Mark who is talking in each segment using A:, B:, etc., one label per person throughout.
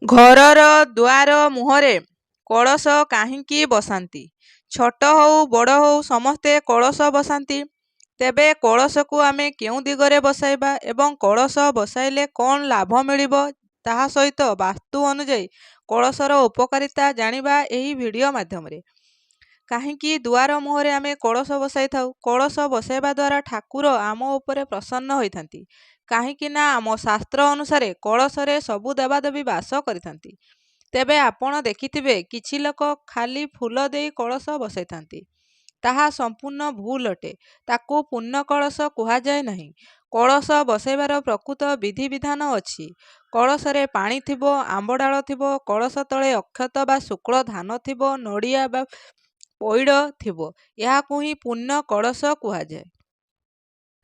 A: ଘରର ଦୁଆର ମୁହଁରେ କଳସ କାହିଁକି ବସାନ୍ତି? ଛୋଟ ହଉ ବଡ଼ ହଉ ସମସ୍ତେ କଳସ ବସାନ୍ତି। ତେବେ କଳସକୁ ଆମେ କେଉଁ ଦିଗରେ ବସାଇବା ଏବଂ କଳସ ବସାଇଲେ କ'ଣ ଲାଭ ମିଳିବ, ତାହା ସହିତ ବାସ୍ତୁ ଅନୁଯାୟୀ କଳସର ଉପକାରିତା ଜାଣିବା ଏହି ଭିଡ଼ିଓ ମାଧ୍ୟମରେ। କାହିଁକି ଦୁଆର ମୁହଁରେ ଆମେ କଳସ ବସାଇଥାଉ? କଳସ ବସାଇବା ଦ୍ୱାରା ଠାକୁର ଆମ ଉପରେ ପ୍ରସନ୍ନ ହୋଇଥାନ୍ତି। କାହିଁକି ନା ଆମ ଶାସ୍ତ୍ର ଅନୁସାରେ କଳସରେ ସବୁ ଦେବାଦେବୀ ବାସ କରିଥାନ୍ତି। ତେବେ ଆପଣ ଦେଖିଥିବେ କିଛି ଲୋକ ଖାଲି ଫୁଲ ଦେଇ କଳସ ବସାଇଥାନ୍ତି। ତାହା ସମ୍ପୂର୍ଣ୍ଣ ଭୁଲ ଅଟେ। ତାକୁ ପୂର୍ଣ୍ଣ କଳସ କୁହାଯାଏ ନାହିଁ। କଳସ ବସାଇବାର ପ୍ରକୃତ ବିଧିବିଧାନ ଅଛି। କଳସରେ ପାଣି ଥିବ, ଆମ୍ବଡାଳ ଥିବ, କଳସ ତଳେ ଅକ୍ଷତ ବା ଶୁକ୍ଳ ଧାନ ଥିବ, ନଡ଼ିଆ ବା ପଇଡ଼ ଥିବ। ଏହାକୁ ହିଁ ପୂର୍ଣ୍ଣ କଳସ କୁହାଯାଏ।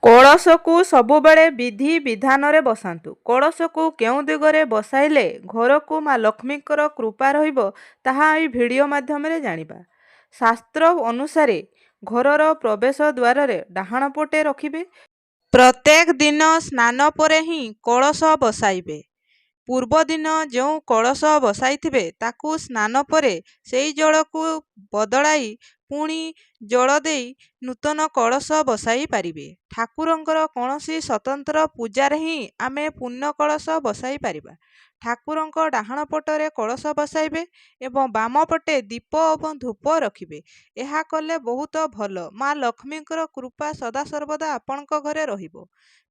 A: କଳସକୁ ସବୁବେଳେ ବିଧି ବିଧାନରେ ବସାନ୍ତୁ। କଳସକୁ କେଉଁ ଦିଗରେ ବସାଇଲେ ଘରକୁ ମା ଲକ୍ଷ୍ମୀଙ୍କର କୃପା ରହିବ, ତାହା ଏହି ଭିଡ଼ିଓ ମାଧ୍ୟମରେ ଜାଣିବା। ଶାସ୍ତ୍ର ଅନୁସାରେ ଘରର ପ୍ରବେଶ ଦ୍ୱାରରେ ଡାହାଣ ପଟେ ରଖିବେ। ପ୍ରତ୍ୟେକ ଦିନ ସ୍ନାନ ପରେ ହିଁ କଳସ ବସାଇବେ। ପୂର୍ବ ଦିନ ଯେଉଁ କଳସ ବସାଇଥିବେ ତାକୁ ସ୍ନାନ ପରେ ସେହି ଜଳକୁ ବଦଳାଇ ପୁଣି ଜଳ ଦେଇ ନୂତନ କଳସ ବସାଇ ପାରିବେ। ଠାକୁରଙ୍କର କୌଣସି ସ୍ୱତନ୍ତ୍ର ପୂଜାରେ ହିଁ ଆମେ ପୂର୍ଣ୍ଣ କଳସ ବସାଇ ପାରିବା। ଠାକୁରଙ୍କ ଡାହାଣ ପଟରେ କଳସ ବସାଇବେ ଏବଂ ବାମ ପଟେ ଦୀପ ଏବଂ ଧୂପ ରଖିବେ। ଏହା କଲେ ବହୁତ ଭଲ। ମା ଲକ୍ଷ୍ମୀଙ୍କର କୃପା ସଦାସର୍ବଦା ଆପଣଙ୍କ ଘରେ ରହିବ।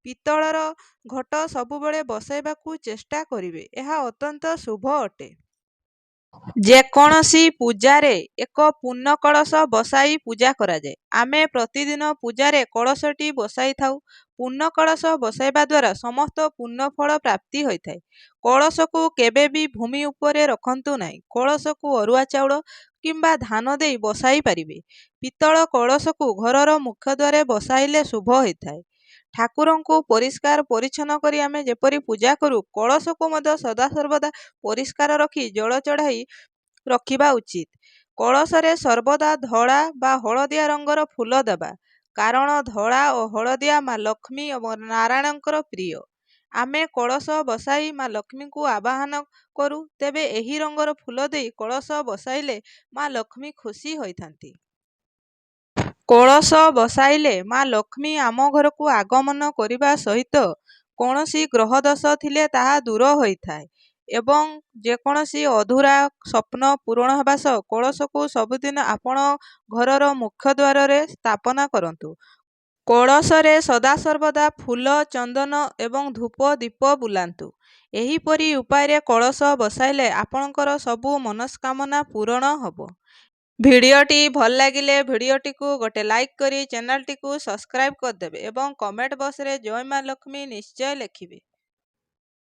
A: ପିତ୍ତଳର ଘଟ ସବୁବେଳେ ବସାଇବାକୁ ଚେଷ୍ଟା କରିବେ। ଏହା ଅତ୍ୟନ୍ତ ଶୁଭ ଅଟେ। ଯେକୌଣସି ପୂଜାରେ ଏକ ପୂର୍ଣ୍ଣ କଳସ ବସାଇ ପୂଜା କରାଯାଏ। ଆମେ ପ୍ରତିଦିନ ପୂଜାରେ କଳସଟି ବସାଇଥାଉ। ପୂର୍ଣ୍ଣ କଳସ ବସାଇବା ଦ୍ୱାରା ସମସ୍ତ ପୂର୍ଣ୍ଣ ଫଳ ପ୍ରାପ୍ତି ହୋଇଥାଏ। କଳସକୁ କେବେ ବି ଭୂମି ଉପରେ ରଖନ୍ତୁ ନାହିଁ। କଳସକୁ ଅରୁଆ ଚାଉଳ କିମ୍ବା ଧାନ ଦେଇ ବସାଇ ପାରିବେ। ପିତ୍ତଳ କଳସକୁ ଘରର ମୁଖ୍ୟ ଦ୍ୱାରରେ ବସାଇଲେ ଶୁଭ ହୋଇଥାଏ। ଠାକୁରଙ୍କୁ ପରିଷ୍କାର ପରିଚ୍ଛନ୍ନ କରି ଆମେ ଯେପରି ପୂଜା କରୁ, କଳସକୁ ମଧ୍ୟ ସଦାସର୍ବଦା ପରିଷ୍କାର ରଖି ଜଳ ଚଢ଼ାଇ ରଖିବା ଉଚିତ। କଳସରେ ସର୍ବଦା ଧଳା ବା ହଳଦିଆ ରଙ୍ଗର ଫୁଲ ଦେବା, କାରଣ ଧଳା ଓ ହଳଦିଆ ମା ଲକ୍ଷ୍ମୀ ଏବଂ ନାରାୟଣଙ୍କର ପ୍ରିୟ। ଆମେ କଳସ ବସାଇ ମା ଲକ୍ଷ୍ମୀଙ୍କୁ ଆବାହନ କରୁ। ତେବେ ଏହି ରଙ୍ଗର ଫୁଲ ଦେଇ କଳସ ବସାଇଲେ ମା ଲକ୍ଷ୍ମୀ ଖୁସି ହୋଇଥାନ୍ତି। କଳସ ବସାଇଲେ ମା ଲକ୍ଷ୍ମୀ ଆମ ଘରକୁ ଆଗମନ କରିବା ସହିତ କୌଣସି ଗ୍ରହ ଦୋଷ ଥିଲେ ତାହା ଦୂର ହୋଇଥାଏ ଏବଂ ଯେକୌଣସି ଅଧୁରା ସ୍ୱପ୍ନ ପୂରଣ ହେବା ସହ କଳସକୁ ସବୁଦିନ ଆପଣ ଘରର ମୁଖ୍ୟ ଦ୍ୱାରରେ ସ୍ଥାପନା କରନ୍ତୁ। କଳସରେ ସଦାସର୍ବଦା ଫୁଲ, ଚନ୍ଦନ ଏବଂ ଧୂପ ଦୀପ ବୁଲାନ୍ତୁ। ଏହିପରି ଉପାୟରେ କଳସ ବସାଇଲେ ଆପଣଙ୍କର ସବୁ ମନସ୍କାମନା ପୂରଣ ହେବ। ଭିଡ଼ିଓଟି ଭଲ ଲାଗିଲେ ଭିଡ଼ିଓଟିକୁ ଗୋଟେ ଲାଇକ୍ କରି ଚ୍ୟାନେଲଟିକୁ ସବସ୍କ୍ରାଇବ୍ କରିଦେବେ ଏବଂ କମେଣ୍ଟ ବକ୍ସରେ ଜୟ ମା ଲକ୍ଷ୍ମୀ ନିଶ୍ଚୟ ଲେଖିବେ।